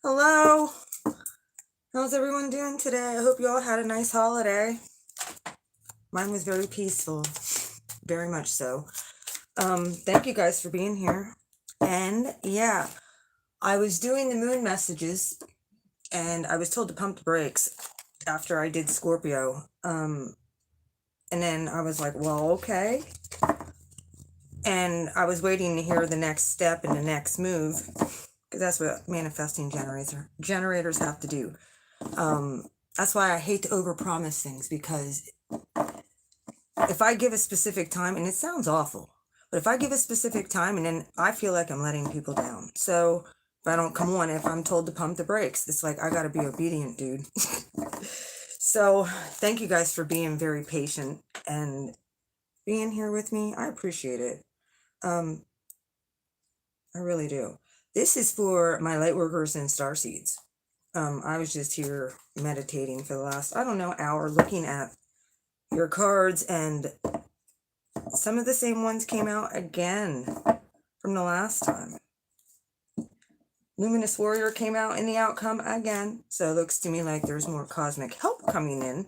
Hello, how's everyone doing today? I hope you all had a nice holiday. Mine was very peaceful, very much so. Thank you guys for being here. And yeah, I was doing the moon messages and I was told to pump the brakes after I did Scorpio. And then I was like, well, okay. And I was waiting to hear the next step and the next move, because that's what manifesting generators have to do. That's why I hate to overpromise things, because if I give a specific time, and it sounds awful, but if I give a specific time and then I feel like I'm letting people down. So if I don't come on, if I'm told to pump the brakes, it's like I got to be obedient, dude. So thank you guys for being very patient and being here with me. I appreciate it. I really do. This is for my Lightworkers and Starseeds. I was just here meditating for the last, I don't know, hour, looking at your cards, and some of the same ones came out again from the last time. Luminous Warrior came out in the outcome again, so it looks to me like there's more cosmic help coming in.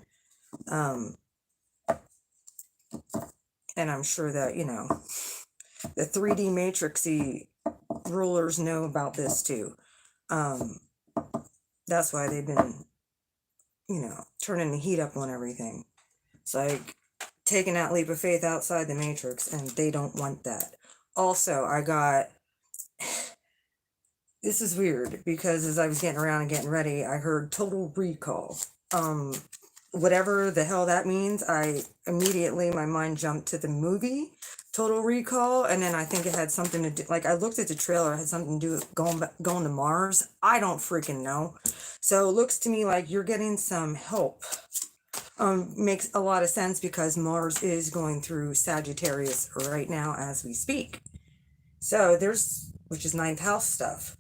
And I'm sure that, you know, the 3D matrixy rulers know about this too. That's why they've been, you know, turning the heat up on everything. It's like taking that leap of faith outside the matrix, and they don't want that. Also, I got, this is weird, because as I was getting around and getting ready, I heard total recall. Whatever the hell that means, I immediately, my mind jumped to the movie Total Recall, and then I think it had something to do, like I looked at the trailer, it had something to do with going to Mars. I don't freaking know. So it looks to me like you're getting some help. Makes a lot of sense, because Mars is going through Sagittarius right now as we speak. So there's, which is ninth house stuff.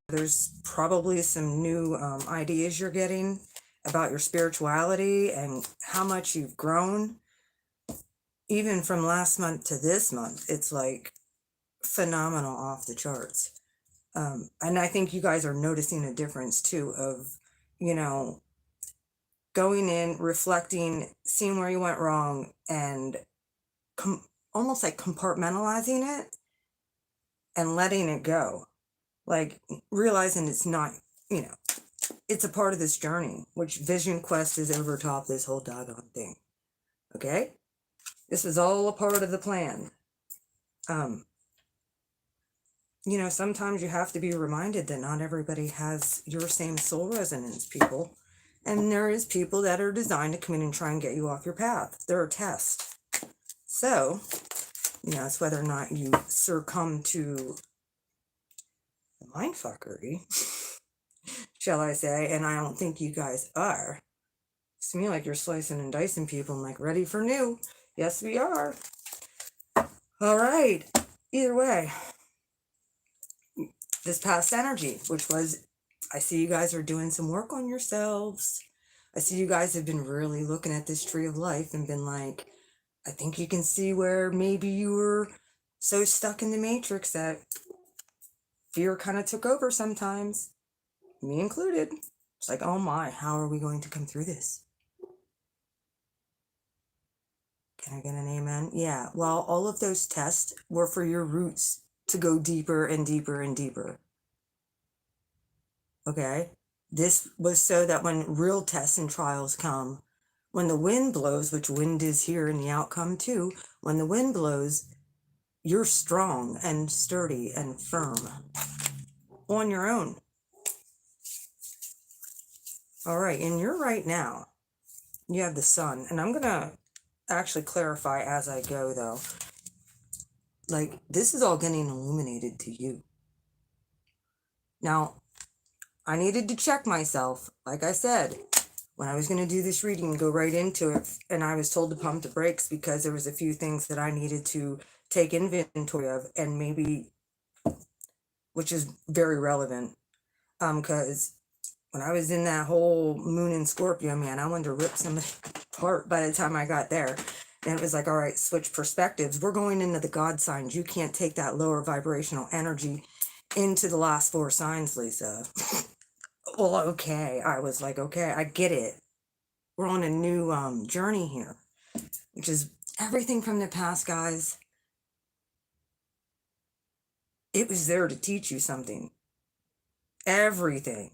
There's probably some new ideas you're getting about your spirituality and how much you've grown. Even from last month to this month, it's like phenomenal, off the charts. And I think you guys are noticing a difference too of, you know, going in, reflecting, seeing where you went wrong, and almost like compartmentalizing it and letting it go. Like realizing it's not, you know, it's a part of this journey, which Vision Quest is over top this whole doggone thing. Okay? This is all a part of the plan. You know, sometimes you have to be reminded that not everybody has your same soul resonance, people. And there is people that are designed to come in and try and get you off your path. They're a test. So, you know, it's whether or not you succumb to the mindfuckery, shall I say, and I don't think you guys are. It's to me like you're slicing and dicing people and like, ready for new. Yes, we are. All right. Either way, this past energy, which was, I see you guys are doing some work on yourselves. I see you guys have been really looking at this tree of life and been like, I think you can see where maybe you were so stuck in the matrix that fear kind of took over sometimes, me included. It's like, oh my, how are we going to come through this? Can I get an amen? Yeah, well, all of those tests were for your roots to go deeper and deeper and deeper. Okay? This was so that when real tests and trials come, when the wind blows, which wind is here in the outcome too, when the wind blows, you're strong and sturdy and firm on your own. All right, and you're right now, you have the sun, and I'm going to actually clarify as I go though. Like, this is all getting illuminated to you. Now, I needed to check myself, like I said, when I was going to do this reading, go right into it, and I was told to pump the brakes because there was a few things that I needed to take inventory of, and maybe, which is very relevant, because when I was in that whole moon in Scorpio, man, I wanted to rip somebody apart by the time I got there. And it was like, all right, switch perspectives. We're going into the God signs. You can't take that lower vibrational energy into the last 4 signs, Lisa. Well, okay. I was like, okay, I get it. We're on a new journey here, which is everything from the past, guys. It was there to teach you something. Everything.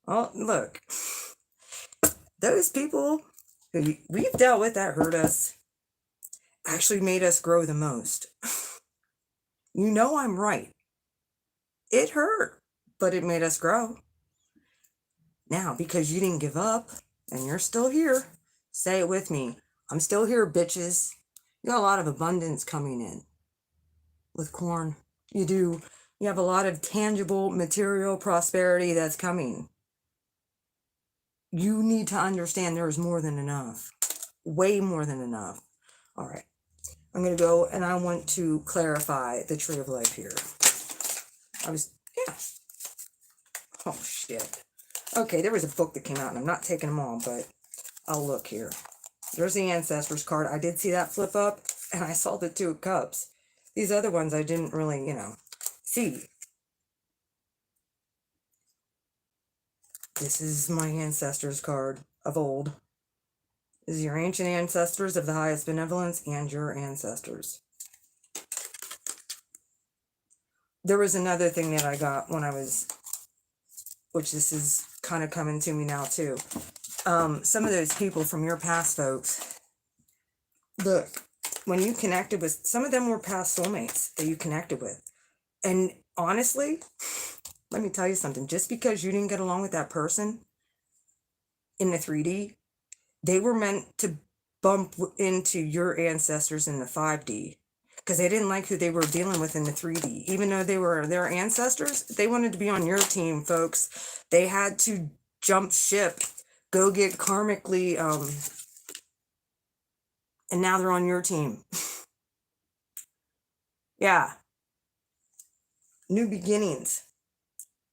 Well, look, those people who we've dealt with that hurt us actually made us grow the most. You know I'm right. It hurt, but it made us grow. Now, because you didn't give up and you're still here, say it with me. I'm still here, bitches. You got a lot of abundance coming in with corn. You do. You have a lot of tangible material prosperity that's coming. You need to understand there is more than enough. Way more than enough. All right. I'm going to go and I want to clarify the tree of life here. Yeah. Oh, shit. Okay, there was a book that came out, and I'm not taking them all, but I'll look here. There's the Ancestors card. I did see that flip up, and I saw the 2 of Cups. These other ones I didn't really, see. This is my Ancestors card of old. This is your ancient ancestors of the highest benevolence and your ancestors. There was another thing that I got when I was, which this is kind of coming to me now too. Some of those people from your past, folks, look, when you connected with, some of them were past soulmates that you connected with. And honestly, let me tell you something. Just because you didn't get along with that person in the 3D, they were meant to bump into your ancestors in the 5D. Because they didn't like who they were dealing with in the 3D. Even though they were their ancestors, they wanted to be on your team, folks. They had to jump ship, go get karmically, and now they're on your team. Yeah. New beginnings.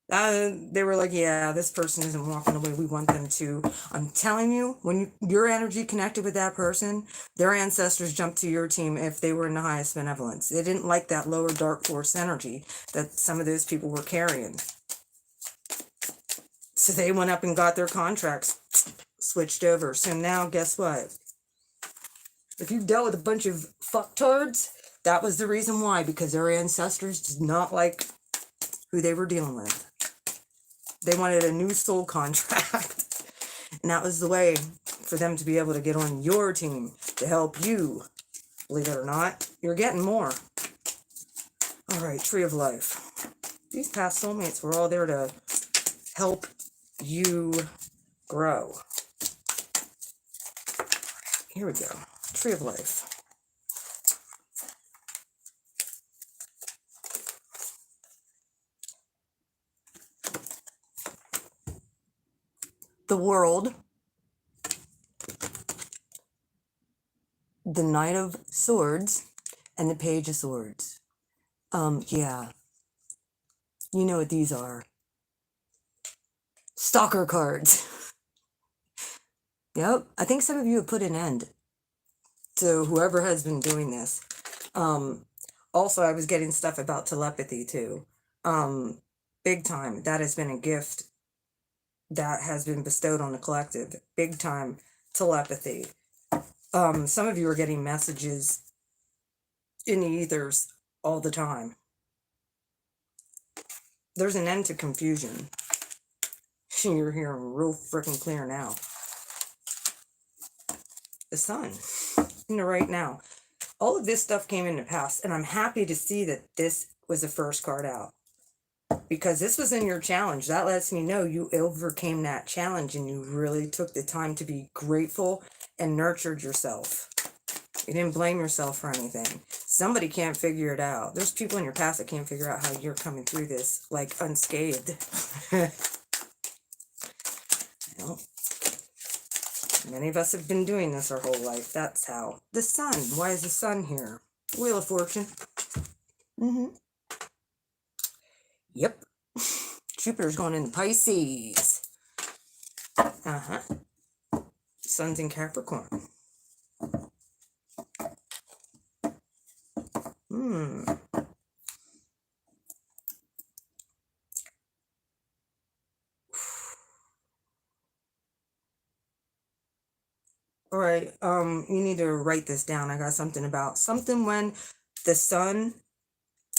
They were like, yeah, this person isn't walking the way we want them to. I'm telling you, when your energy connected with that person, their ancestors jumped to your team if they were in the highest benevolence. They didn't like that lower dark force energy that some of those people were carrying. So they went up and got their contracts switched over. So now, guess what? If you dealt with a bunch of fucktards, that was the reason why, because their ancestors did not like who they were dealing with. They wanted a new soul contract. And that was the way for them to be able to get on your team to help you. Believe it or not, you're getting more. All right, Tree of Life. These past soulmates were all there to help you grow. Here we go. Tree of Life. The World, the Knight of Swords, and the Page of Swords. Yeah. You know what these are. Stalker cards. Yep. I think some of you have put an end to whoever has been doing this. Also, I was getting stuff about telepathy too. Big time. That has been a gift that has been bestowed on the collective. Big time telepathy. Some of you are getting messages in the ethers all the time. There's an end to confusion. You're hearing real freaking clear now. The Sun. Right now. All of this stuff came in the past, and I'm happy to see that this was the first card out. Because this was in your challenge. That lets me know you overcame that challenge and you really took the time to be grateful and nurtured yourself. You didn't blame yourself for anything. Somebody can't figure it out. There's people in your past that can't figure out how you're coming through this, like, unscathed. Well, many of us have been doing this our whole life. That's how. The Sun. Why is the Sun here? Wheel of Fortune. Yep. Jupiter's going into Pisces. Sun's in Capricorn. All right, you need to write this down. I got something about something when the sun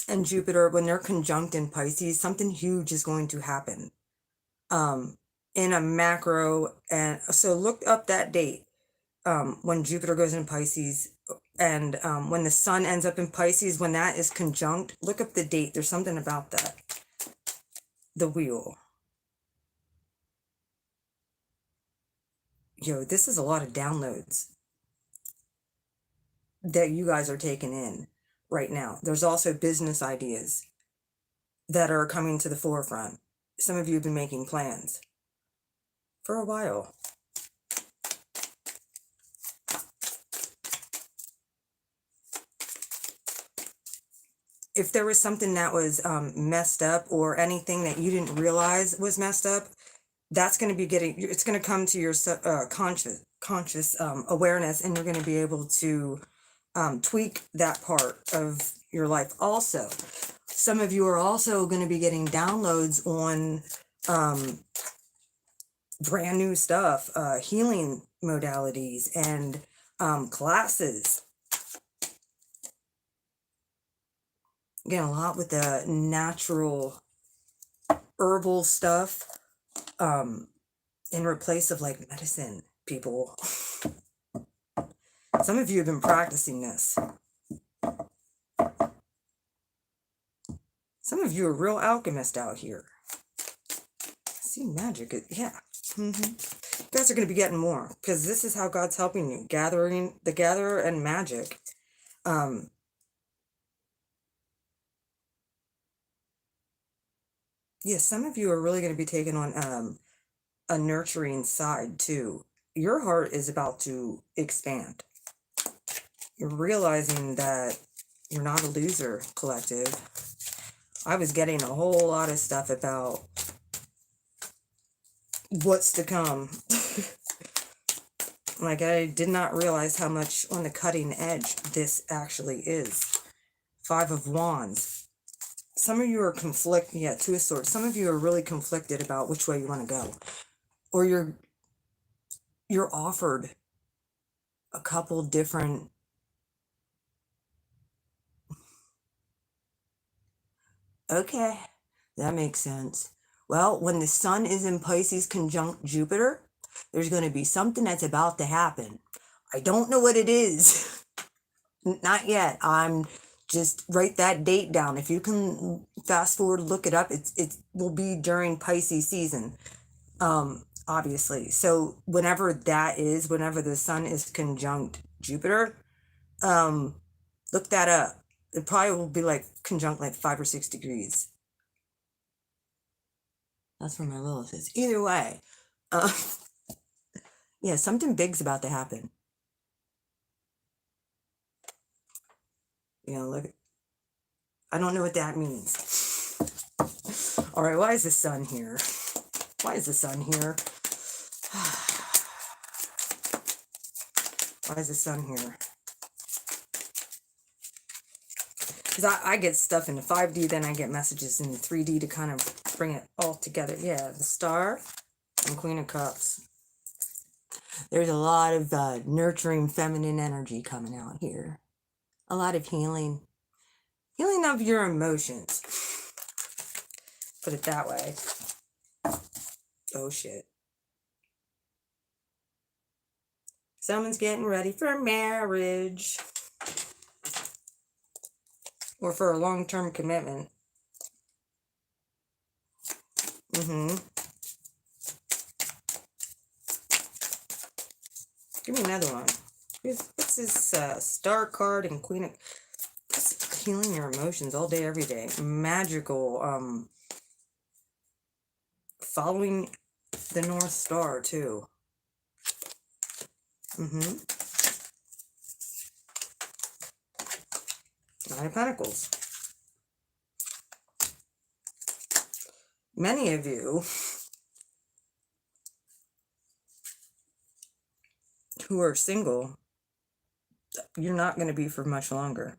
and Jupiter, when they're conjunct in Pisces, something huge is going to happen. In a macro, and so look up that date. When Jupiter goes in Pisces, and when the sun ends up in Pisces, when that is conjunct, look up the date. There's something about that. The wheel. Yo, this is a lot of downloads that you guys are taking in right now. There's also business ideas that are coming to the forefront. Some of you have been making plans for a while. If there was something that was messed up, or anything that you didn't realize was messed up, that's going to be it's going to come to your conscious awareness, and you're going to be able to tweak that part of your life. Also, some of you are also going to be getting downloads on brand new stuff, healing modalities and classes. Again, a lot with the natural herbal stuff in replace of like medicine, people. Some of you have been practicing this. Some of you are real alchemists out here. I see magic. Yeah. You guys are going to be getting more, because this is how God's helping you. Gathering, the gatherer and magic. Yeah, some of you are really going to be taking on a nurturing side too. Your heart is about to expand. You're realizing that you're not a loser, collective. I was getting a whole lot of stuff about what's to come. Like, I did not realize how much on the cutting edge this actually is. 5 of Wands. Some of you are yeah, 2 of Swords. Some of you are really conflicted about which way you want to go. Or you're offered a couple different okay, that makes sense. Well, when the sun is in Pisces conjunct Jupiter, there's going to be something that's about to happen. I don't know what it is. Not yet. I'm just write that date down. If you can fast forward, look it up. It will be during Pisces season. Obviously. So whenever that is, whenever the sun is conjunct Jupiter, look that up. It probably will be like conjunct like 5 or 6 degrees. That's where my Lilith is. Either way, yeah, something big's about to happen. You know, look, I don't know what that means. All right, why is the sun here? Why is the sun here? Why is the sun here? Because I get stuff in the 5D, then I get messages in the 3D to kind of bring it all together. Yeah, the Star and Queen of Cups. There's a lot of nurturing feminine energy coming out here. A lot of healing. Healing of your emotions. Put it that way. Oh, shit. Someone's getting ready for marriage. Or for a long-term commitment. Give me another one. What's this Star card and Queen of... Healing your emotions all day, every day. Magical. Following the North Star, too. Nine of Pentacles. Many of you who are single, you're not going to be for much longer.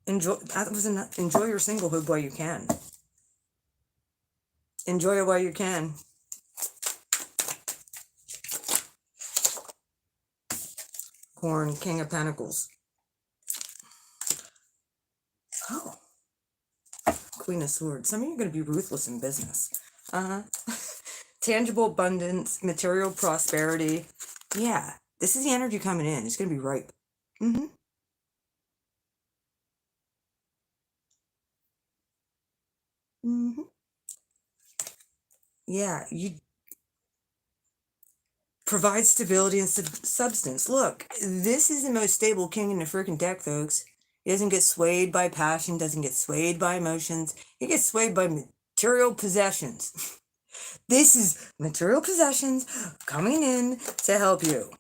Enjoy your singlehood while you can. Enjoy it while you can. Horn, King of Pentacles. Oh, Queen of Swords. Some of you are going to be ruthless in business. Tangible abundance, material prosperity. Yeah, this is the energy coming in. It's going to be ripe. Yeah, you provide stability and substance. Look, this is the most stable king in the freaking deck, folks. He doesn't get swayed by passion, doesn't get swayed by emotions. He gets swayed by material possessions. This is material possessions coming in to help you.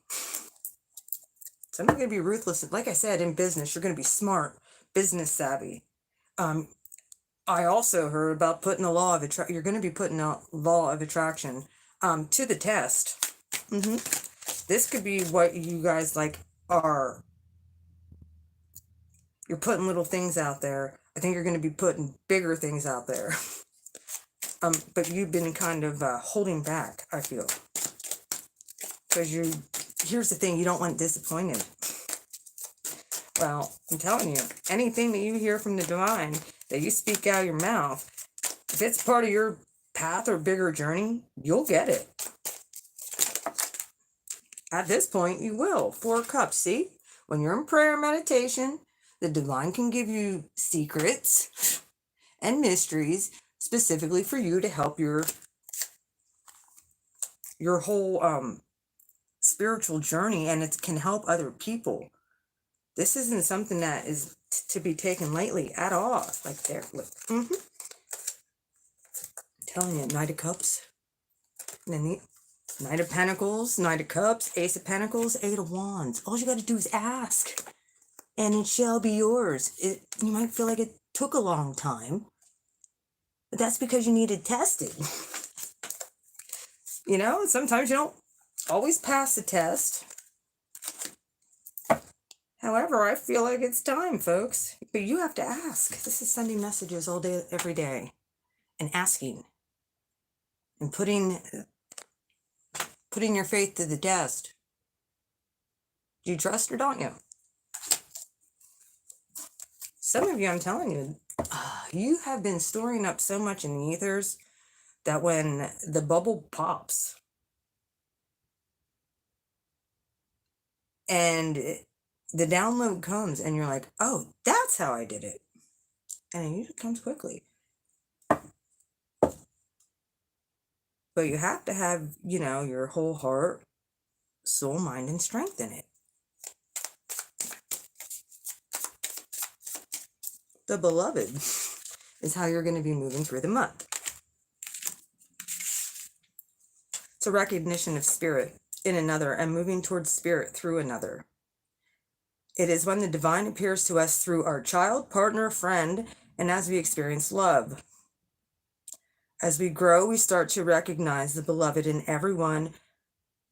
So I'm going to be ruthless. Like I said, in business, you're going to be smart, business savvy. I also heard about putting the law of attraction. You're going to be putting a law of attraction to the test. This could be what you guys like are. You're putting little things out there. I think you're going to be putting bigger things out there. But you've been kind of holding back, I feel. Because here's the thing, you don't want disappointed. Well, I'm telling you, anything that you hear from the divine, that you speak out of your mouth, if it's part of your path or bigger journey, you'll get it. At this point, you will. 4 cups, see? When you're in prayer and meditation, the divine can give you secrets and mysteries specifically for you to help your whole spiritual journey, and it can help other people. This isn't something that is to be taken lightly at all. Like there, look. I'm telling you, Knight of Cups. And then the Knight of Pentacles, Knight of Cups, Ace of Pentacles, 8 of Wands. All you got to do is ask, and it shall be yours. You might feel like it took a long time, but that's because you needed tested. You know, sometimes you don't always pass the test. However, I feel like it's time, folks. But you have to ask. This is sending messages all day, every day, and asking, and putting your faith to the test. Do you trust or don't you? Some of you, I'm telling you, you have been storing up so much in the ethers that when the bubble pops and the download comes and you're like, oh, that's how I did it. And it usually comes quickly. But you have to have, your whole heart, soul, mind, and strength in it. The beloved is how you're going to be moving through the month. It's a recognition of spirit in another and moving towards spirit through another. It is when the divine appears to us through our child, partner, friend, and as we experience love. As we grow, we start to recognize the beloved in everyone,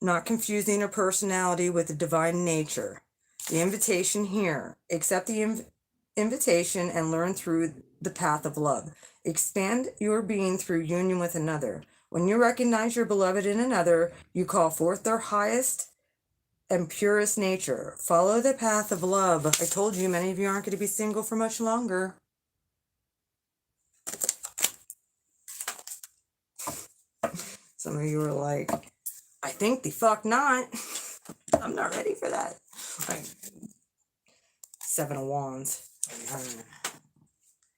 not confusing a personality with the divine nature. The invitation here, accept the invitation and learn through the path of love. Expand your being through union with another. When you recognize your beloved in another, you call forth their highest and purest nature. Follow the path of love. I told you, many of you aren't going to be single for much longer. Some of you are like, I think the fuck not. I'm not ready for that. Like, 7 of Wands.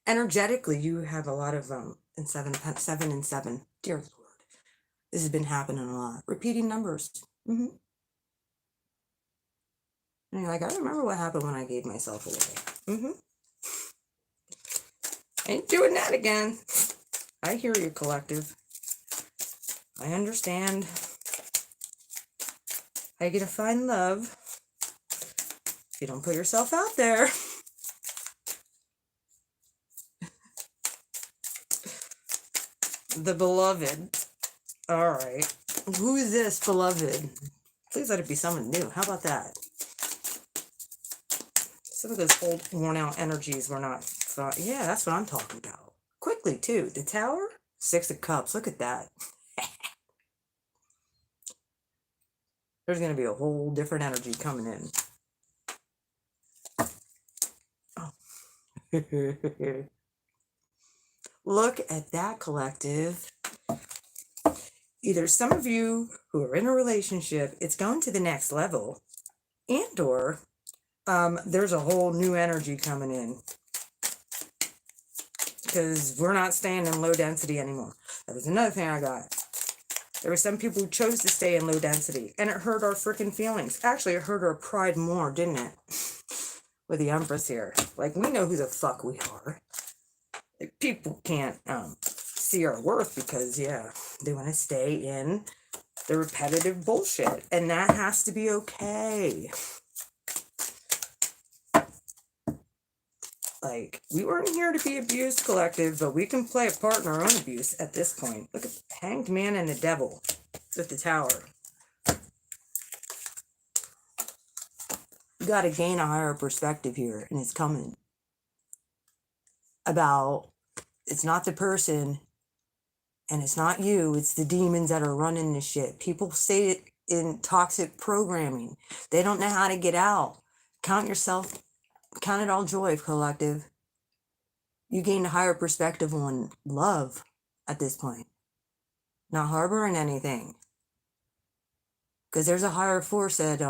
Energetically, you have a lot of in 7 and 7. Dear Lord, this has been happening a lot. Repeating numbers. And you're like, I remember what happened when I gave myself away. Ain't doing that again. I hear you, collective. I understand. How you gonna find love if you don't put yourself out there? The beloved. All right. Who is this beloved? Please let it be someone new. How about that? Some of those old, worn out energies were not fun. Yeah, that's what I'm talking about. Quickly, too. The Tower, 6 of Cups. Look at that. There's going to be a whole different energy coming in. Look at that, collective. Either some of you who are in a relationship, it's going to the next level, and or there's a whole new energy coming in, because we're not staying in low density anymore. That was another thing I got. There were some people who chose to stay in low density, and it hurt our freaking feelings. Actually, it hurt our pride more, didn't it? With the Empress here. Like, we know who the fuck we are. Like, people can't see our worth because, yeah, they want to stay in the repetitive bullshit. And that has to be okay. Like, we weren't here to be abused, collective, but we can play a part in our own abuse at this point. Look at the Hanged Man and the Devil with the Tower. You got to gain a higher perspective here, and it's coming. About, it's not the person, and it's not you, it's the demons that are running this shit. People say it in toxic programming. They don't know how to get out. Count yourself, count it all joy, collective. You gain a higher perspective on love at this point. Not harboring anything. Because there's a higher force that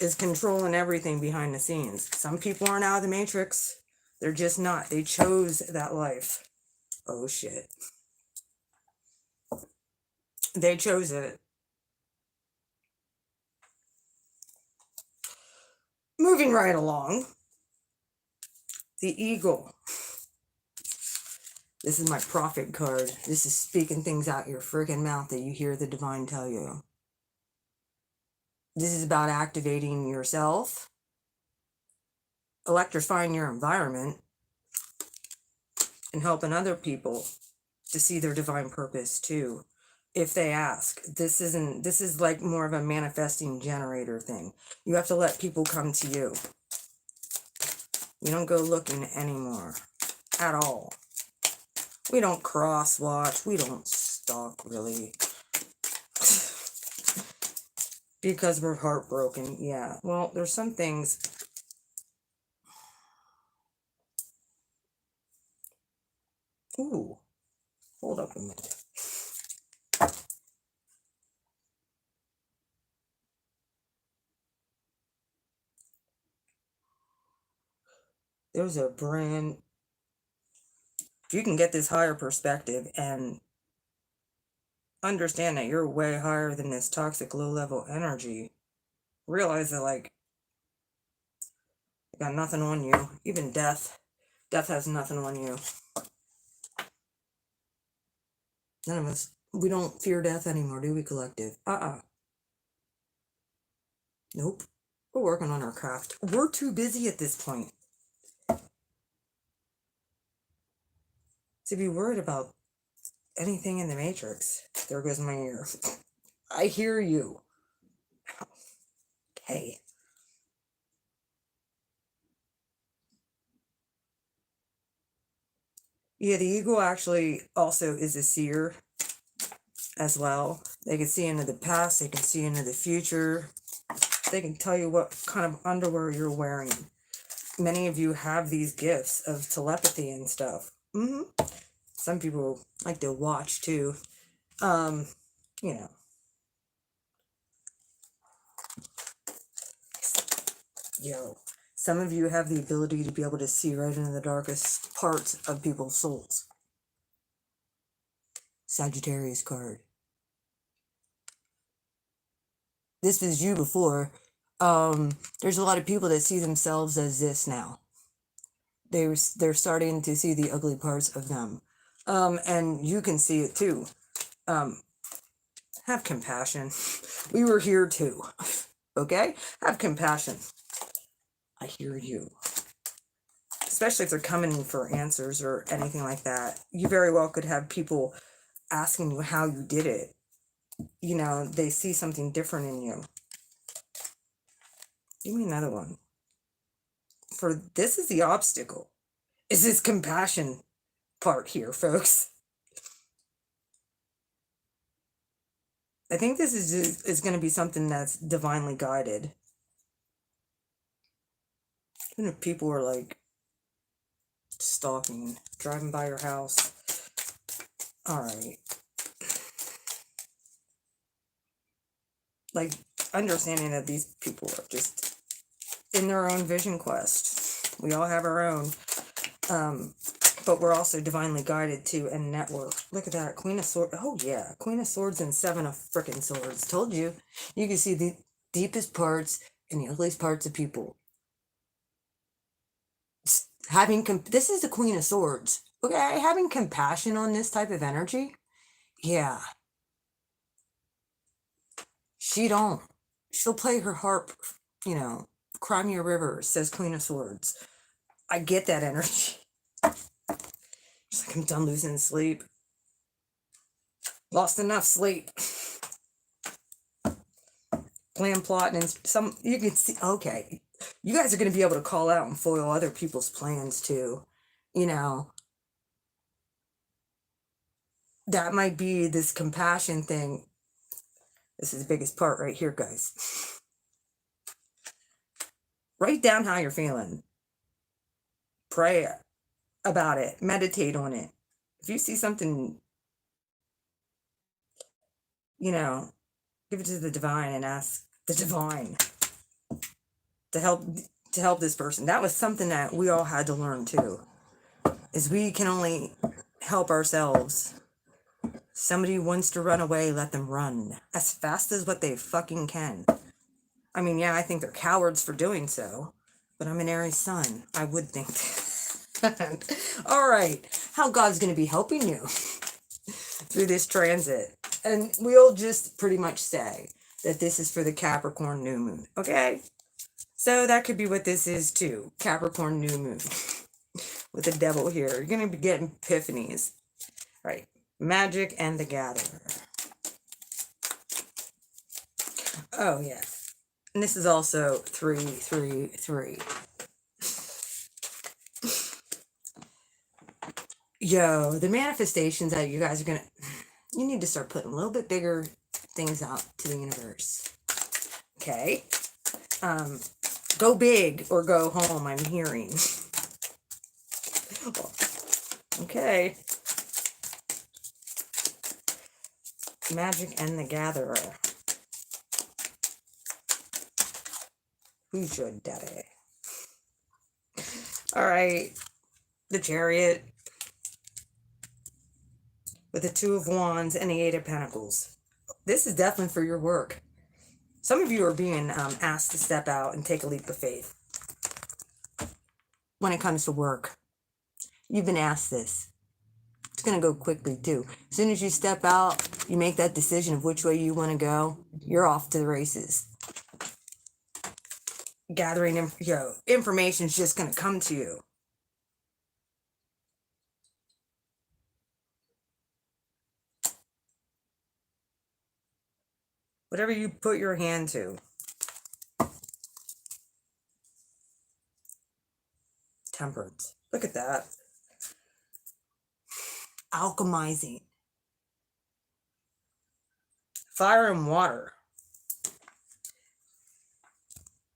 is controlling everything behind the scenes. Some people aren't out of the matrix. They're just not. They chose that life. Oh shit. They chose it. Moving right along. The Eagle. This is my prophet card. This is speaking things out your freaking mouth that you hear the divine tell you. This is about activating yourself, electrifying your environment, and helping other people to see their divine purpose too, if they ask. This is like more of a manifesting generator thing. You have to let people come to you. You don't go looking anymore at all. We don't cross watch. We don't stalk, really. Because we're heartbroken. Yeah. Well, there's some things. Ooh. Hold up a minute. There's a brand. If you can get this higher perspective and understand that you're way higher than this toxic low-level energy, realize that, like, you got nothing on you. Even death has nothing on you. None of us, we don't fear death anymore, do we, collective? Nope. We're working on our craft. We're too busy at this point to be worried about anything in the Matrix. There goes my ear. I hear you. Okay. Yeah, the Eagle actually also is a seer as well. They can see into the past. They can see into the future. They can tell you what kind of underwear you're wearing. Many of you have these gifts of telepathy and stuff. Some people like to watch too. You know. Yo, some of you have the ability to be able to see right into the darkest parts of people's souls. Sagittarius card. This was you before. There's a lot of people that see themselves as this now. They're starting to see the ugly parts of them. And you can see it too. Have compassion. We were here too. Okay? Have compassion. I hear you. Especially if they're coming for answers or anything like that. You very well could have people asking you how you did it. You know, they see something different in you. Give me another one. For this is the obstacle. Is this compassion part here, folks. I think this is going to be something that's divinely guided. Even if people are like stalking, driving by your house. All right. Like, understanding that these people are just in their own vision quest. We all have our own. But we're also divinely guided to and network. Look at that. Queen of Swords. Oh, yeah. Queen of Swords and Seven of frickin' Swords. Told you. You can see the deepest parts and the ugliest parts of people. This is the Queen of Swords. Okay? Having compassion on this type of energy. Yeah. She don't. She'll play her harp, you know, cry me a river, says Queen of Swords. I get that energy. She's like, I'm done losing sleep. Lost enough sleep. Plan plotting and some, you can see, okay. You guys are going to be able to call out and foil other people's plans too. You know, that might be this compassion thing. This is the biggest part right here, guys. Write down how you're feeling. Pray about it. Meditate on it. If you see something, you know, give it to the divine and ask the divine to help this person. That was something that we all had to learn too. Is we can only help ourselves. Somebody wants to run away, let them run as fast as what they fucking can. I mean, yeah, I think they're cowards for doing so, but I'm an Aries sun. I would think that. All right, how God's going to be helping you through this transit. And we'll just pretty much say that this is for the Capricorn new moon, okay? So that could be what this is too, Capricorn new moon. With the devil here, you're going to be getting epiphanies. Right. Magic and the Gatherer. Oh, yeah. And this is also 333. Yo, the manifestations that you guys are going to... You need to start putting a little bit bigger things out to the universe. Okay? Go big or go home, I'm hearing. Okay. Magic and the Gatherer. Who's your daddy? All right. The Chariot. With the Two of Wands and the Eight of Pentacles. This is definitely for your work. Some of you are being asked to step out and take a leap of faith. When it comes to work. You've been asked this. It's going to go quickly too. As soon as you step out, you make that decision of which way you want to go, you're off to the races. Gathering information is just going to come to you. Whatever you put your hand to. Temperance. Look at that. Alchemizing. Fire and water.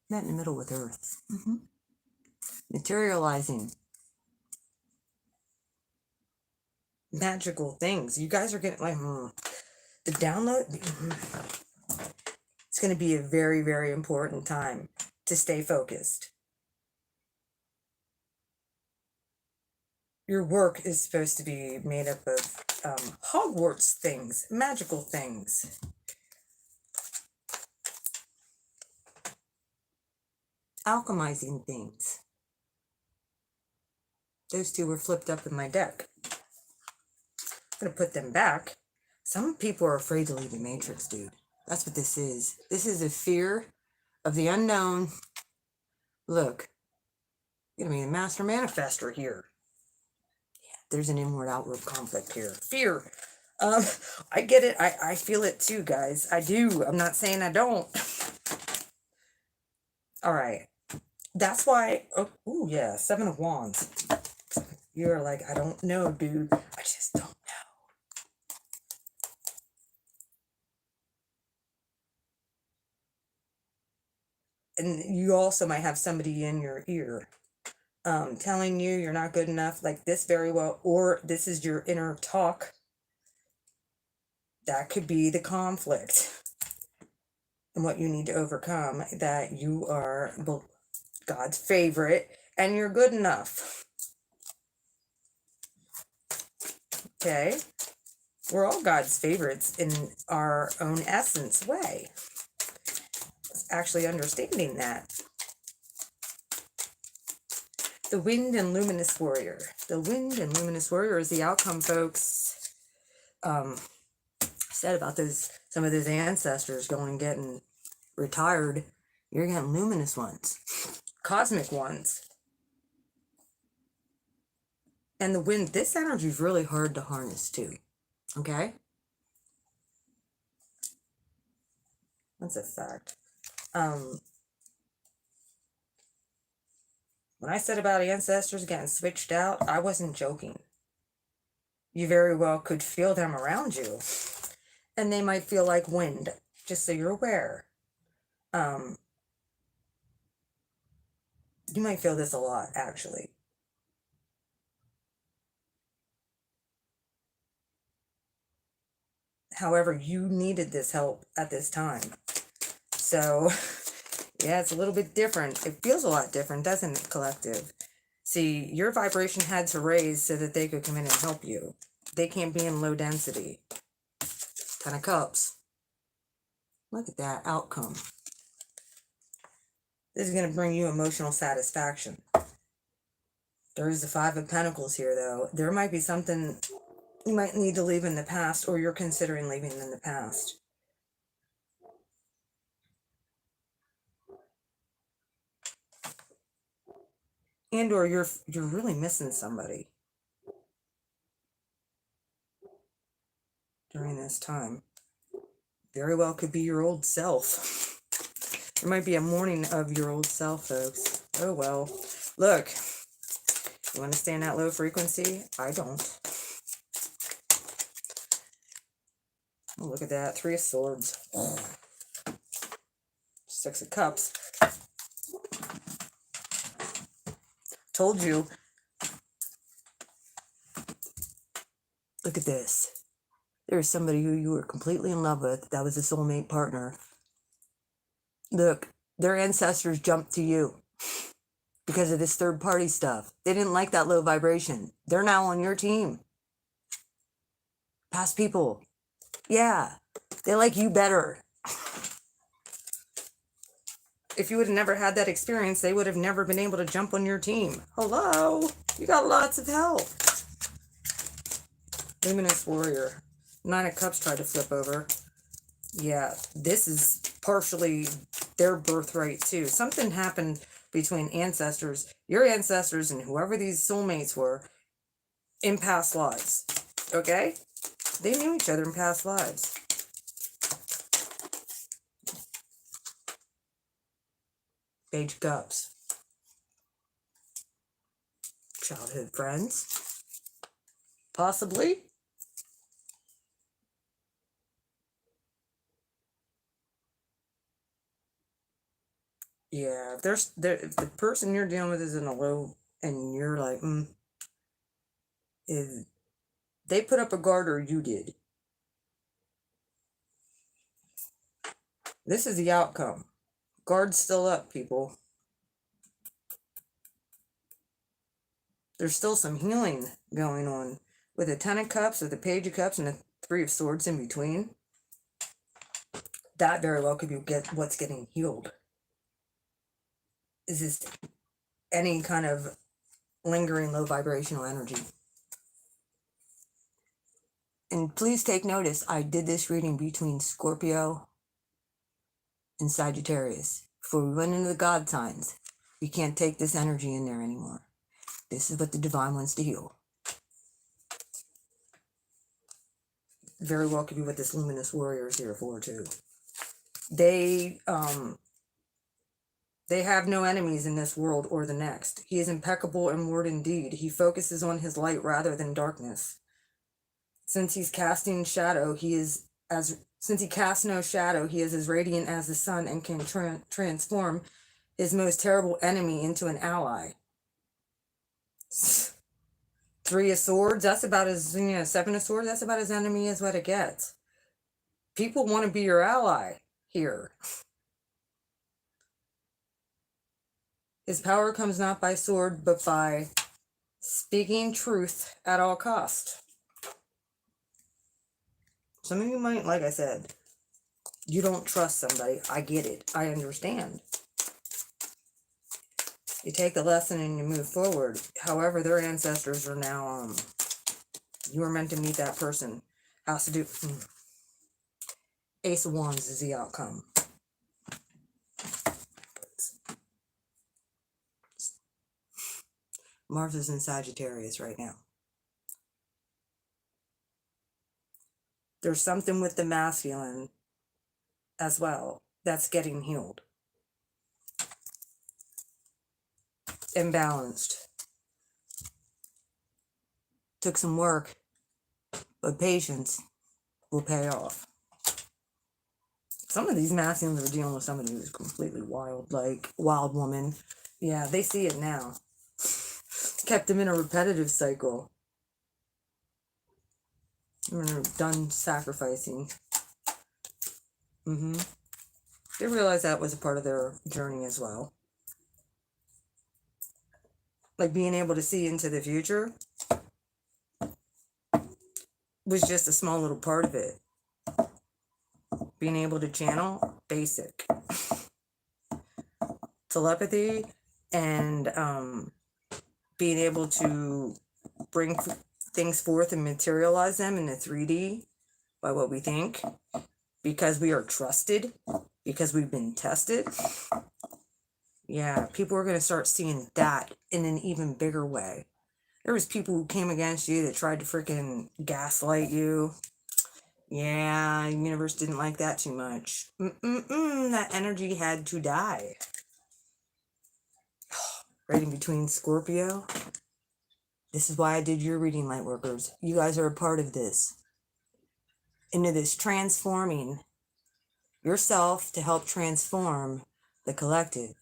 Met in the middle with earth. Materializing. Magical things. You guys are getting like the download. It's going to be a very, very important time to stay focused. Your work is supposed to be made up of Hogwarts things, magical things. Alchemizing things. Those two were flipped up in my deck. I'm going to put them back. Some people are afraid to leave the Matrix, dude. That's what this is. This is a fear of the unknown. Look, you're going to be the master manifester here. Yeah, there's an inward-outward conflict here. Fear. I get it. I feel it too, guys. I do. I'm not saying I don't. All right. That's why... Oh, yeah. Seven of Wands. You're like, I don't know, dude. I just don't know. and you also might have somebody in your ear telling you you're not good enough, like this very well, or this is your inner talk. That could be the conflict and what you need to overcome, that you are God's favorite and you're good enough. Okay? We're all God's favorites in our own essence way. Actually understanding that. The wind and luminous warrior. The wind and luminous warrior is the outcome, folks. Said about some of those ancestors going and getting retired. You're getting luminous ones, cosmic ones. And the wind, this energy is really hard to harness too. Okay? That's a fact. When I said about ancestors getting switched out, I wasn't joking. You very well could feel them around you. And they might feel like wind, just so you're aware. You might feel this a lot, actually. However, you needed this help at this time. So, yeah, it's a little bit different. It feels a lot different, doesn't it, collective? See, your vibration had to raise so that they could come in and help you. They can't be in low density. 10 of Cups. Look at that outcome. This is going to bring you emotional satisfaction. There is the 5 of Pentacles here, though. There might be something you might need to leave in the past, or you're considering leaving in the past. And or you're really missing somebody during this time. Very well could be your old self. There might be a mourning of your old self, folks. Oh well. Look, you want to stay in that low frequency? I don't. Oh, look at that. 3 of Swords. 6 of Cups. Told you. Look at this. There's somebody who you were completely in love with. That was a soulmate partner. Look, their ancestors jumped to you because of this third party stuff. They didn't like that low vibration. They're now on your team. Past people. Yeah, they like you better. If you would have never had that experience, they would have never been able to jump on your team. Hello? You got lots of help. Luminous Warrior. 9 of Cups tried to flip over. Yeah, this is partially their birthright too. Something happened between ancestors, your ancestors, and whoever these soulmates were in past lives. Okay? They knew each other in past lives. Page of Cups. Childhood friends. Possibly. Yeah, if the person you're dealing with is in a low, and you're like, is they put up a guard or you did. This is the outcome. Guard's still up, people. There's still some healing going on with the 10 of Cups, with the Page of Cups, and the 3 of Swords in between. That very well could be what's getting healed. Is this any kind of lingering low vibrational energy? And please take notice, I did this reading between Scorpio and Sagittarius. Before we went into the God signs, we can't take this energy in there anymore. This is what the divine wants to heal. Very well could be what this luminous warrior is here for too. They have no enemies in this world or the next. He is impeccable in word and deed. He focuses on his light rather than darkness. Since he's casting shadow, since he casts no shadow, he is as radiant as the sun and can transform his most terrible enemy into an ally. 3 of Swords, that's about as, 7 of Swords, that's about as enemy as what it gets. People want to be your ally here. His power comes not by sword, but by speaking truth at all cost. Some of you might, like I said, you don't trust somebody. I get it. I understand. You take the lesson and you move forward. However, their ancestors are now, you were meant to meet that person. Has to do, Ace of Wands is the outcome. Mars is in Sagittarius right now. There's something with the masculine as well that's getting healed. Imbalanced. Took some work, but patience will pay off. Some of these masculines are dealing with somebody who's completely wild, like wild woman. Yeah, they see it now. Kept them in a repetitive cycle. They're done sacrificing. They realized that was a part of their journey as well. Like being able to see into the future was just a small little part of it. Being able to channel, basic. Telepathy and being able to bring things forth and materialize them in the 3D by what we think, because we are trusted, because we've been tested. Yeah, people are going to start seeing that in an even bigger way. There was people who came against you that tried to freaking gaslight you. Yeah, the universe didn't like that too much. That energy had to die. Right in between Scorpio. This is why I did your reading, Lightworkers. You guys are a part of this. Into this transforming yourself to help transform the collective.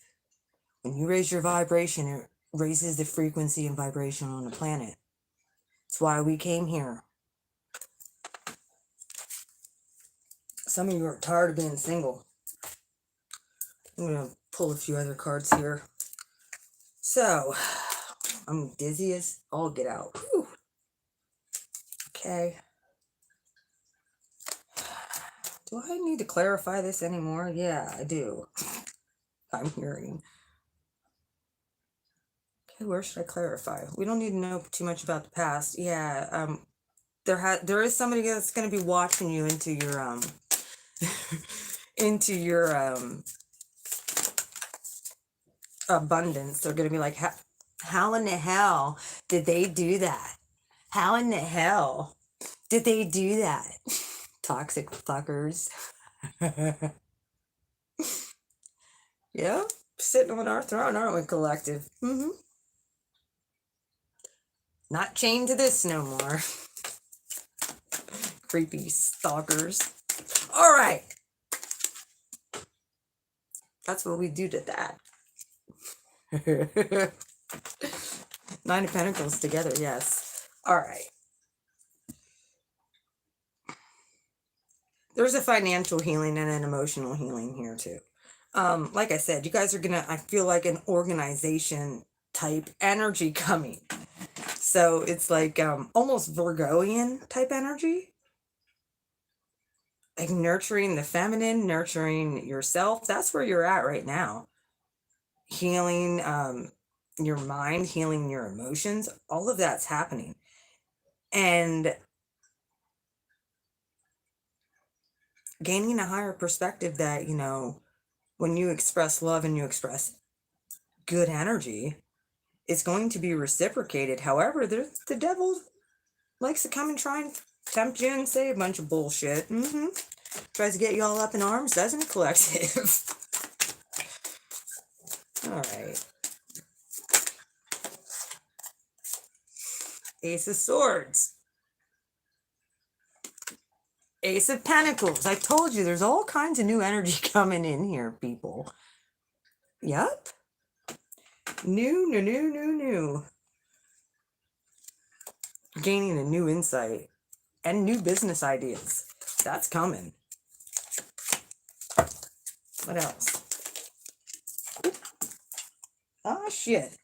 When you raise your vibration, it raises the frequency and vibration on the planet. That's why we came here. Some of you are tired of being single. I'm going to pull a few other cards here. So, I'm dizzy as all get out. Whew. Okay. Do I need to clarify this anymore? Yeah, I do. I'm hearing. Okay, where should I clarify? We don't need to know too much about the past. Yeah, there is somebody that's going to be watching you into your into your abundance. They're going to be like, how in the hell did they do that? How in the hell did they do that? Toxic fuckers. Yeah, sitting on our throne, aren't we, collective? Not chained to this no more. Creepy stalkers. All right. That's what we do to that. 9 of Pentacles together, yes. All right. There's a financial healing and an emotional healing here too. Like I said, you guys are gonna, I feel like an organization type energy coming. So it's like almost Virgoian type energy. Like nurturing the feminine, nurturing yourself. That's where you're at right now. Healing your mind, healing your emotions. All of that's happening. And gaining a higher perspective that, when you express love and you express good energy, it's going to be reciprocated. However, the devil likes to come and try and tempt you and say a bunch of bullshit. Tries to get you all up in arms, doesn't it, collective? All right. Ace of Swords. Ace of Pentacles. I told you there's all kinds of new energy coming in here, people. Yep. New. Gaining a new insight and new business ideas. That's coming. What else? Oh, shit.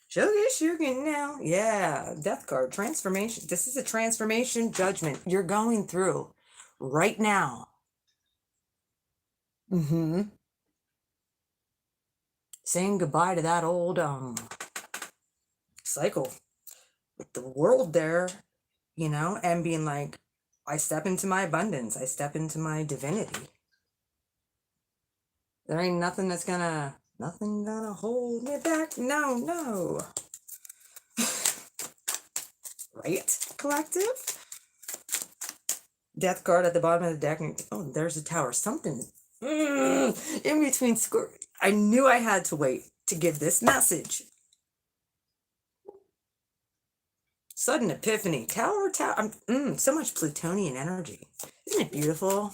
Sugar now. Yeah. Death card. Transformation. This is a transformation judgment you're going through right now. Saying goodbye to that old cycle with the world there, you know, and being like, I step into my abundance. I step into my divinity. There ain't nothing nothing gonna hold me back. No. Right, collective? Death card at the bottom of the deck. Oh, there's a tower. Something in between. I knew I had to wait to give this message. Sudden epiphany. Tower. So much Plutonian energy. Isn't it beautiful?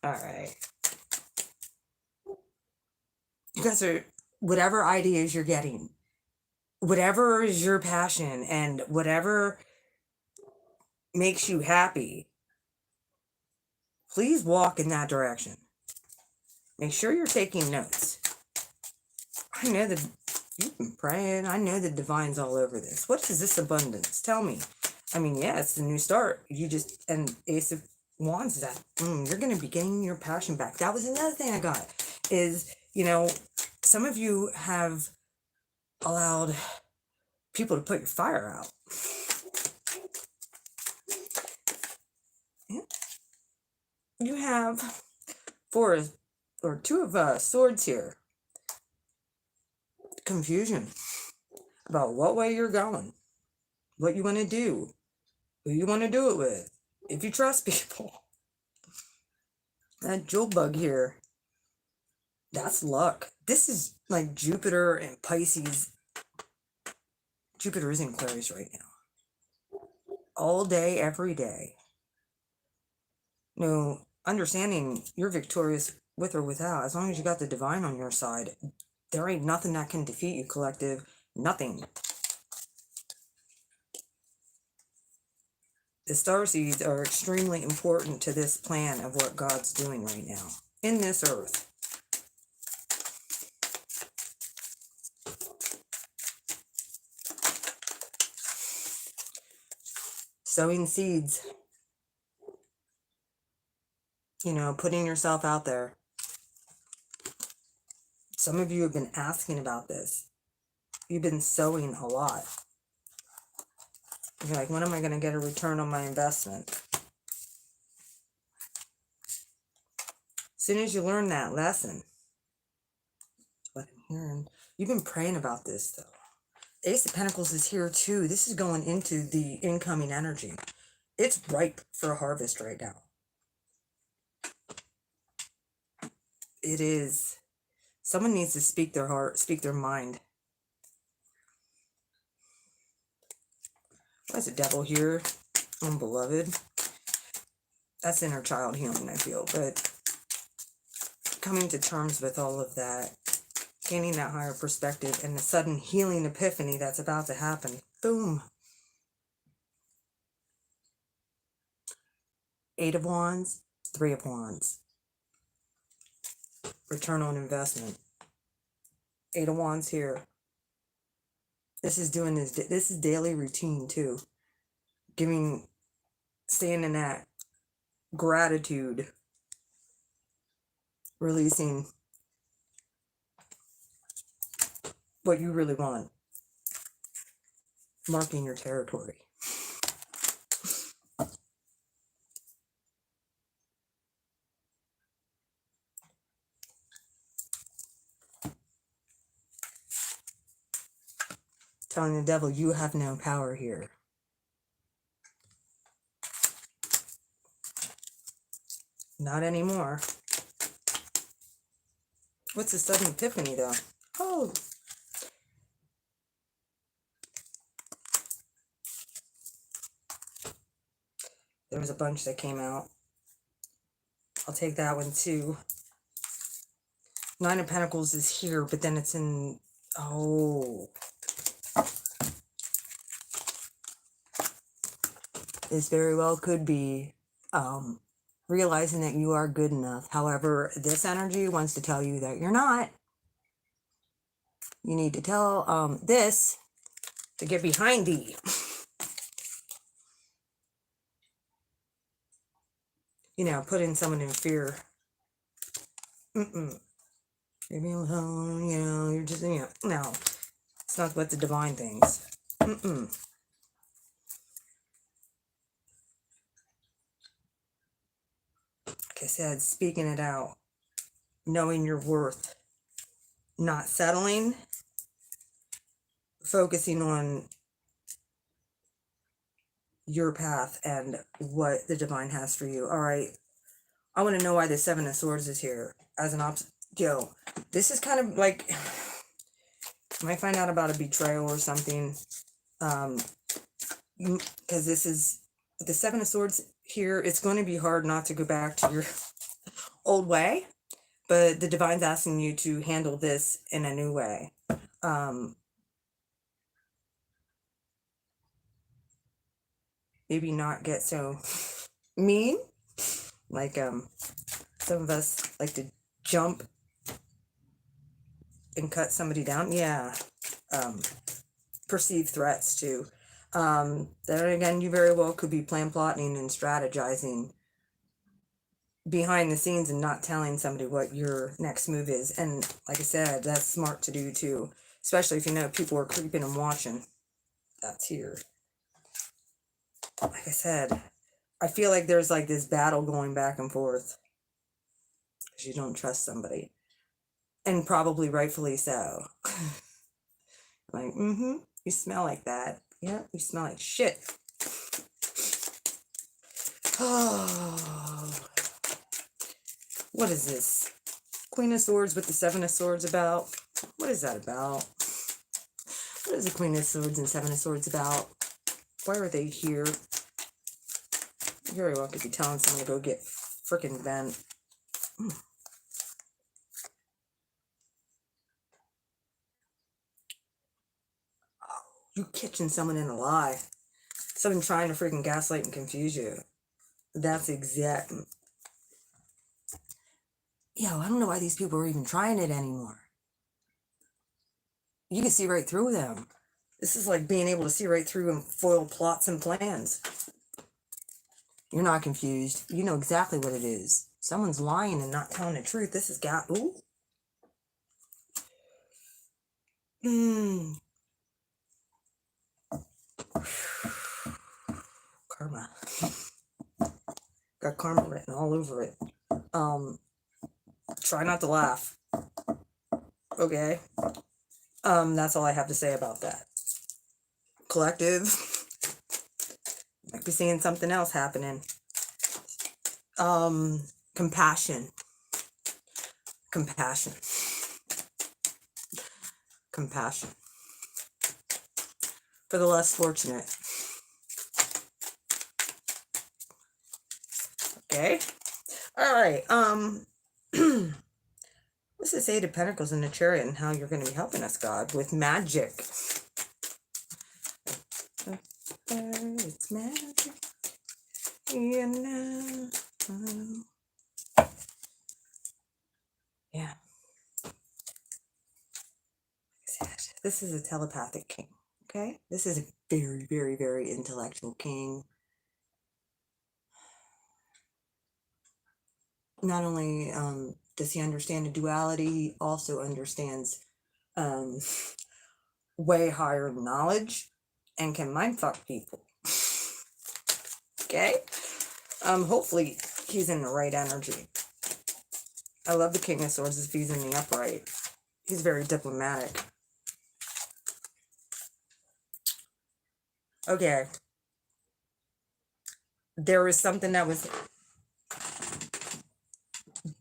All right. You guys are, whatever ideas you're getting, whatever is your passion, and whatever makes you happy, please walk in that direction. Make sure you're taking notes. I know that you've been praying. I know the divine's all over this. What is this abundance? Tell me. I mean, yeah, it's a new start. And Ace of Wands is that. You're going to be getting your passion back. That was another thing I got is, you know, some of you have allowed people to put your fire out. You have two of swords here. Confusion about what way you're going, what you want to do, who you want to do it with, if you trust people. That jewel bug here, that's luck. This is like Jupiter and Pisces. Jupiter is in Aquarius right now. All day, every day. No, understanding you're victorious with or without. As long as you got the divine on your side, there ain't nothing that can defeat you, collective. Nothing. The starseeds are extremely important to this plan of what God's doing right now in this earth. Sowing seeds. You know, putting yourself out there. Some of you have been asking about this. You've been sowing a lot. You're like, when am I going to get a return on my investment? As soon as you learn that lesson, what I'm hearing, you've been praying about this though. Ace of Pentacles is here too. This is going into the incoming energy. It's ripe for a harvest right now. It is. Someone needs to speak their heart, speak their mind. Why is the devil here? Unbeloved. That's inner child healing, I feel. But coming to terms with all of that, gaining that higher perspective, and the sudden healing epiphany that's about to happen. Boom. Eight of Wands, Three of Wands. Return on investment. Eight of Wands here. This is doing this. This is daily routine too. Staying in that gratitude. Releasing what you really want. Marking your territory. Telling the devil, you have no power here. Not anymore. What's the sudden epiphany though? Oh. There was a bunch that came out. I'll take that one too. Nine of Pentacles is here, but then it's in, oh. This very well could be realizing that you are good enough. However, this energy wants to tell you that you're not. You need to tell this to get behind thee. You know, putting someone in fear. Leave me alone, you know, you're just, you know, no. It's not what the divine things. Like I said, speaking it out. Knowing your worth. Not settling. Focusing on your path and what the divine has for you. All right. I want to know why the Seven of Swords is here as an opposite. Yo, this is kind of like, you might find out about a betrayal or something. Because this is the Seven of Swords here. It's going to be hard not to go back to your old way, but the divine's asking you to handle this in a new way. Maybe not get so mean. Like some of us like to jump and cut somebody down. Yeah. Perceived threats too. Then again, you very well could be plan plotting and strategizing behind the scenes and not telling somebody what your next move is. And like I said, that's smart to do too, especially if you know people are creeping and watching. That's here. Like I said, I feel like there's like this battle going back and forth because you don't trust somebody, and probably rightfully so. Like, you smell like that. Yeah, you smell like shit. Oh, what is this? Queen of Swords with the Seven of Swords about? What is that about? What is the Queen of Swords and Seven of Swords about? Why are they here? You very well could be telling someone to go get frickin' bent. You catching someone in a lie. Someone trying to freaking gaslight and confuse you. That's exact. Yo, I don't know why these people are even trying it anymore. You can see right through them. This is like being able to see right through and foil plots and plans. You're not confused. You know exactly what it is. Someone's lying and not telling the truth. This has got... Ooh. Karma. Got karma written all over it. Try not to laugh. Okay? That's all I have to say about that. Collective. Might be seeing something else happening. Compassion. Compassion. Compassion. For the less fortunate. Okay. All right. What's this Eight of Pentacles in the Chariot and how you're going to be helping us, God, with magic? It's magic. You know. Yeah. This is a telepathic king. Okay? This is a very, very, very intellectual king. Not only does he understand the duality, he also understands way higher knowledge and can mindfuck people. Okay? Hopefully he's in the right energy. I love the King of Swords if he's in the upright. He's very diplomatic. Okay. There is something that was...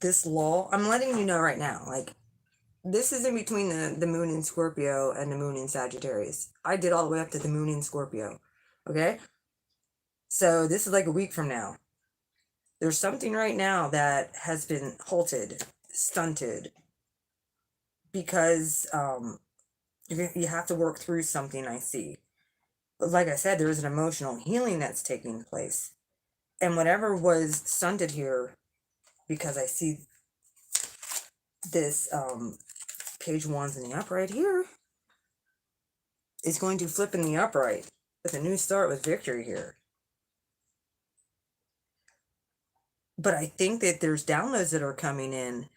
This lull, I'm letting you know right now, like, this is in between the moon in Scorpio and the moon in Sagittarius. I did all the way up to the moon in Scorpio. Okay? So this is like a week from now. There's something right now that has been halted, stunted, because you have to work through something, I see. But like I said, there is an emotional healing that's taking place. And whatever was stunted here, because I see this page wands in the upright here, is going to flip in the upright with a new start with victory here. But I think that there's downloads that are coming in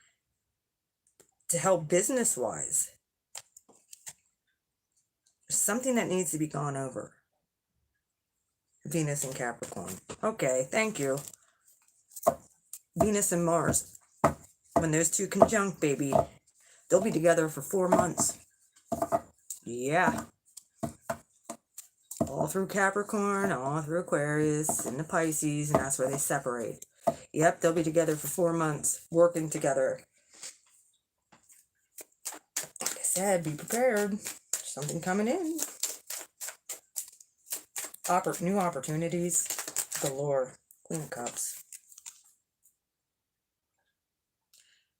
to help business-wise. There's something that needs to be gone over. Venus and Capricorn. Okay, thank you. Venus and Mars. When those two conjunct, baby, they'll be together for 4 months. Yeah. All through Capricorn, all through Aquarius, and the Pisces, and that's where they separate. Yep, they'll be together for 4 months, working together. Like I said, be prepared. There's something coming in. New opportunities galore. Queen of Cups.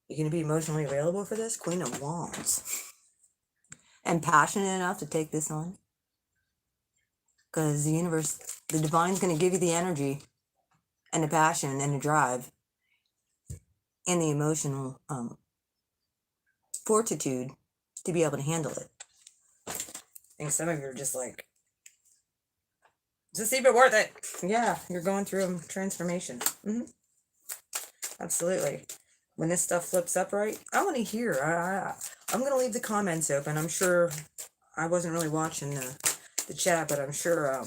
You going to be emotionally available for this? Queen of Wands. And passionate enough to take this on? Because the universe, the divine's going to give you the energy and the passion and the drive and the emotional fortitude to be able to handle it. I think some of you are just like, is this even worth it? Yeah, you're going through a transformation. Absolutely. When this stuff flips up right, I want to hear. I'm going to leave the comments open. I'm sure I wasn't really watching the chat, but I'm sure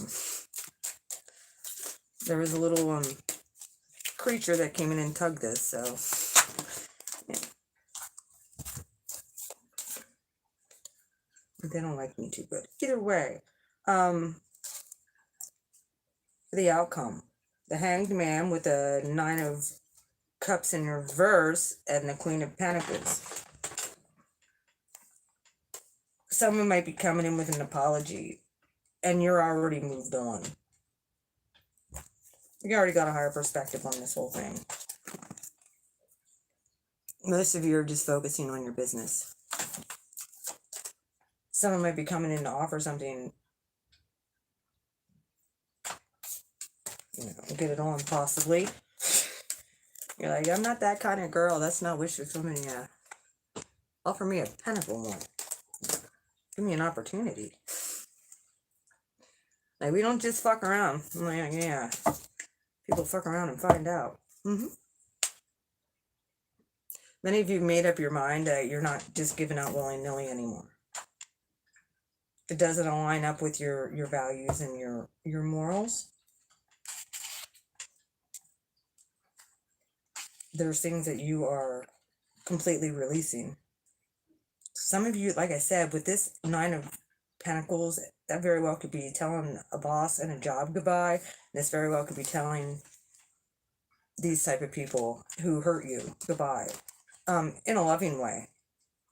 there was a little creature that came in and tugged this, so yeah. They don't like me too good. Either way, the outcome. The Hanged Man with the 9 of Cups in reverse and the Queen of Pentacles. Someone might be coming in with an apology, and you're already moved on. You already got a higher perspective on this whole thing. Most of you are just focusing on your business. Someone might be coming in to offer something, you know, get it on possibly. You're like, I'm not that kind of girl. That's not wish fulfillment. Yeah. Offer me a pentacle one. Give me an opportunity. Like, we don't just fuck around. I'm like, yeah. People fuck around and find out. Many of you made up your mind that you're not just giving out willy-nilly anymore. It doesn't align up with your values and your morals. There's things that you are completely releasing. Some of you, like I said, with this 9 of Pentacles, that very well could be telling a boss and a job goodbye. This very well could be telling these type of people who hurt you goodbye. In a loving way.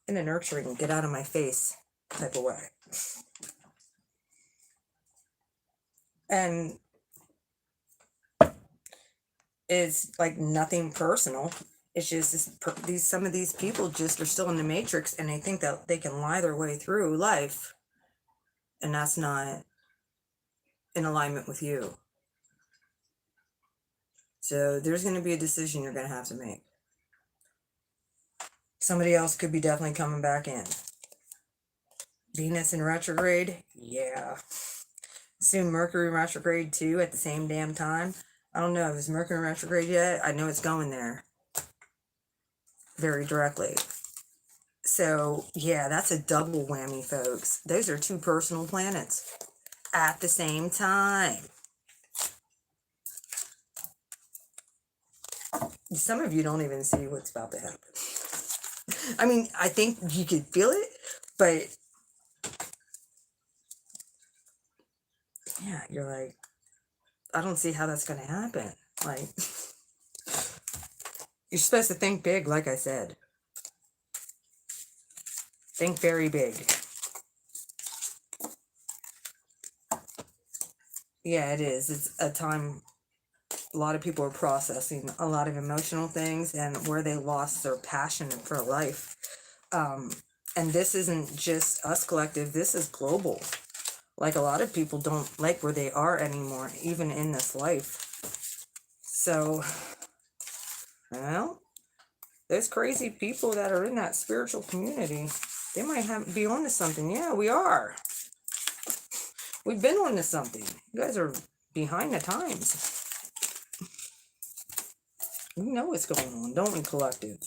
In a nurturing, get out of my face type of way. And it's like nothing personal. It's just some of these people just are still in the matrix, and they think that they can lie their way through life, and that's not in alignment with you. So there's going to be a decision you're going to have to make. Somebody else could be definitely coming back in. Venus in retrograde, yeah. Soon Mercury retrograde too at the same damn time. I don't know if it's Mercury retrograde yet. I know it's going there very directly. So yeah, that's a double whammy, folks. Those are 2 personal planets at the same time. Some of you don't even see what's about to happen. I mean, I think you could feel it, but yeah, you're like, I don't see how that's going to happen. Like, you're supposed to think big, like I said. Think very big. Yeah, it is. It's a time A lot of people are processing a lot of emotional things and where they lost their passion for life. And this isn't just us collective, this is global. Like, a lot of people don't like where they are anymore, even in this life. So, well, there's crazy people that are in that spiritual community. They might be on to something. Yeah, we are. We've been on to something. You guys are behind the times. We know what's going on, don't we, collective?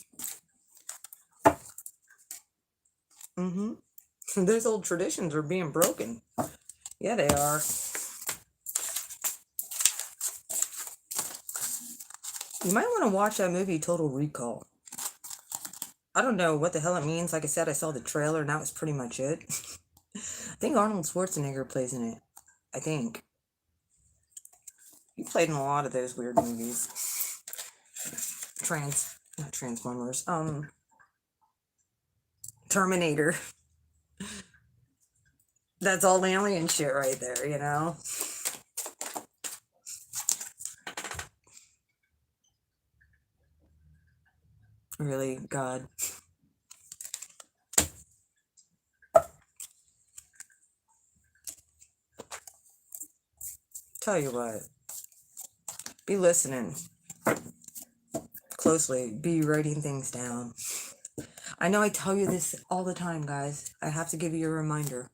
Those old traditions are being broken. Yeah, they are. You might want to watch that movie, Total Recall. I don't know what the hell it means. Like I said, I saw the trailer and that was pretty much it. I think Arnold Schwarzenegger plays in it. I think. He played in a lot of those weird movies. Not Transformers. Terminator. That's all alien shit right there, you know? Really, God. Tell you what. Be listening closely. Be writing things down. I know I tell you this all the time, guys. I have to give you a reminder.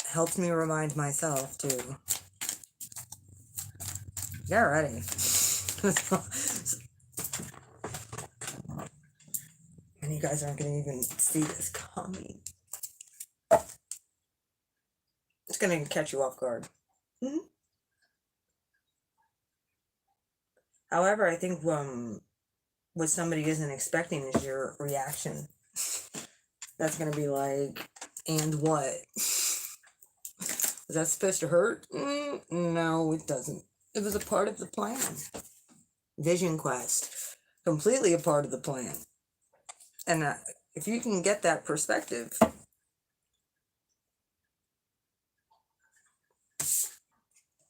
Helps me remind myself too. Get ready. And you guys aren't gonna even see this coming. It's gonna catch you off guard. However, I think what somebody isn't expecting is your reaction. That's gonna be like, and what? Is that supposed to hurt? No, it doesn't. It was a part of the plan. Vision quest. Completely a part of the plan. And if you can get that perspective,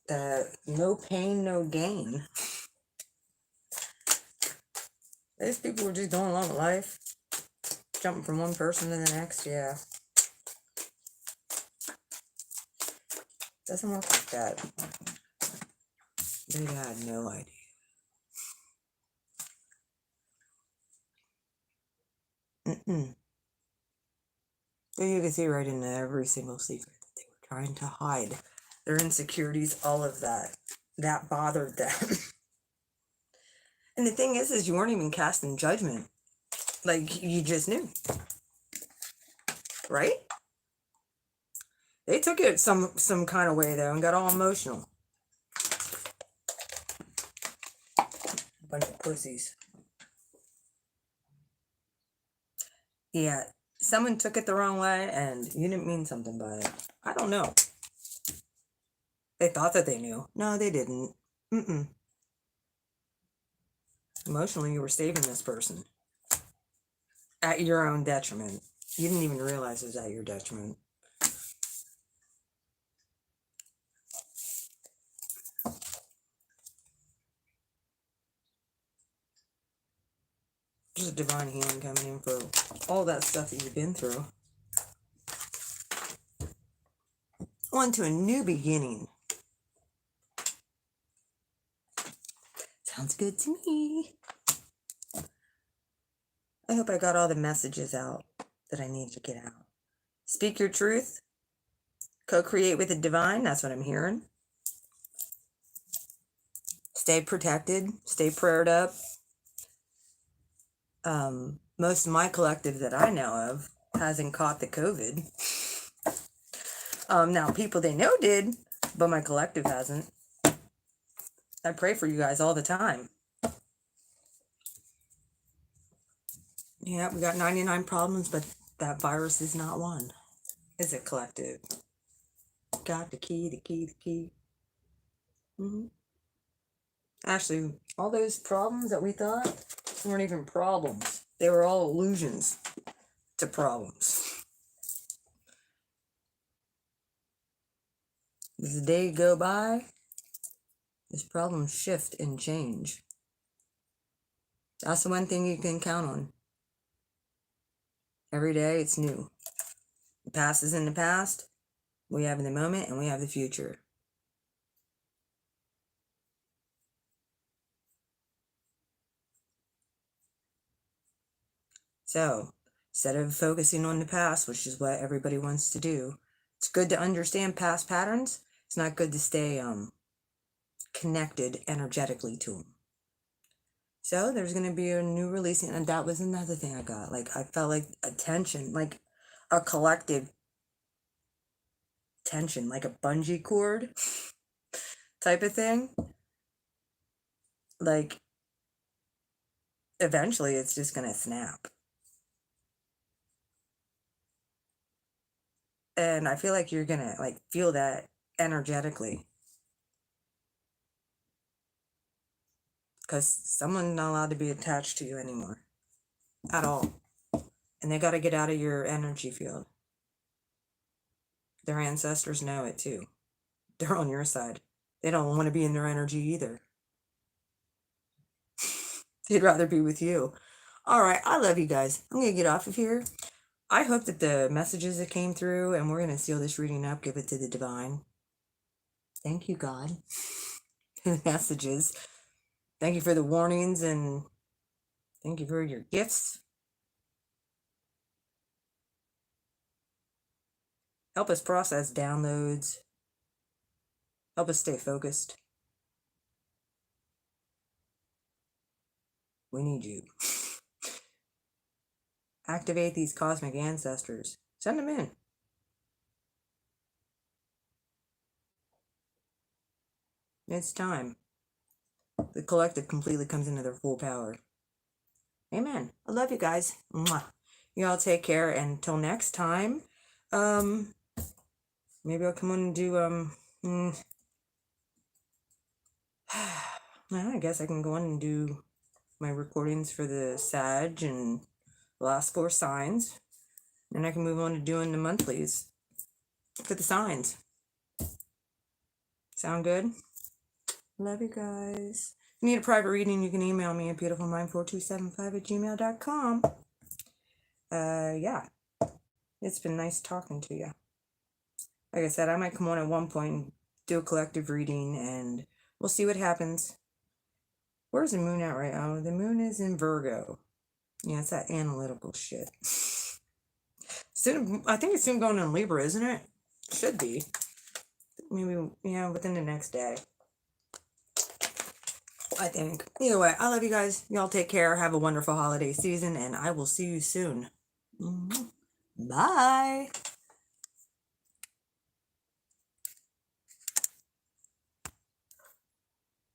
that no pain, no gain. Those people were just going along with life. Jumping from one person to the next, yeah. Doesn't work like that. They had no idea. So you can see right into every single secret that they were trying to hide. Their insecurities, all of that. That bothered them. And the thing is you weren't even casting judgment. Like, you just knew. Right? They took it some kind of way, though, and got all emotional. Bunch of pussies. Yeah, someone took it the wrong way, and you didn't mean something by it. I don't know. They thought that they knew. No, they didn't. Emotionally, you were saving this person. At your own detriment. You didn't even realize it was at your detriment. There's a divine healing coming in for all that stuff that you've been through. On to a new beginning. Sounds good to me. I hope I got all the messages out that I need to get out. Speak your truth. Co-create with the divine. That's what I'm hearing. Stay protected. Stay prayed up. Most of my collective that I know of hasn't caught the COVID. Now, people they know did, but my collective hasn't. I pray for you guys all the time. Yeah, we got 99 problems, but that virus is not one. Is it, collective? Got the key. Actually, all those problems that we thought weren't even problems. They were all illusions to problems. As the day go by, this problems shift and change. That's the one thing you can count on. Every day it's new. The past is in the past. We have the moment and we have the future. So, instead of focusing on the past, which is what everybody wants to do, it's good to understand past patterns. It's not good to stay connected energetically to them. So there's going to be a new release, and that was another thing I got. Like, I felt like a tension, like a collective tension, like a bungee cord type of thing. Like, eventually it's just going to snap. And I feel like you're going to like feel that energetically. Because someone's not allowed to be attached to you anymore. At all. And they got to get out of your energy field. Their ancestors know it too. They're on your side. They don't want to be in their energy either. They'd rather be with you. All right, I love you guys. I'm going to get off of here. I hope that the messages that came through, and we're going to seal this reading up, give it to the divine. Thank you, God. Messages. Thank you for the warnings, and thank you for your gifts. Help us process downloads. Help us stay focused. We need you. Activate these cosmic ancestors. Send them in. It's time. The collective completely comes into their full power. Amen. I love you guys. Mwah. You all take care. And until next time, maybe I'll come on and do, well, I guess I can go on and do my recordings for the Sag and the last 4 signs. And I can move on to doing the monthlies for the signs. Sound good? Love you guys. If you need a private reading, you can email me at beautifulmind4275@gmail.com. Yeah. It's been nice talking to you. Like I said, I might come on at one point and do a collective reading, and we'll see what happens. Where's the moon at right now? The moon is in Virgo. Yeah, it's that analytical shit. Soon, I think it's soon going in Libra, isn't it? Should be. Maybe, yeah, within the next day. I think. Either way, I love you guys. Y'all take care. Have a wonderful holiday season, and I will see you soon. Bye.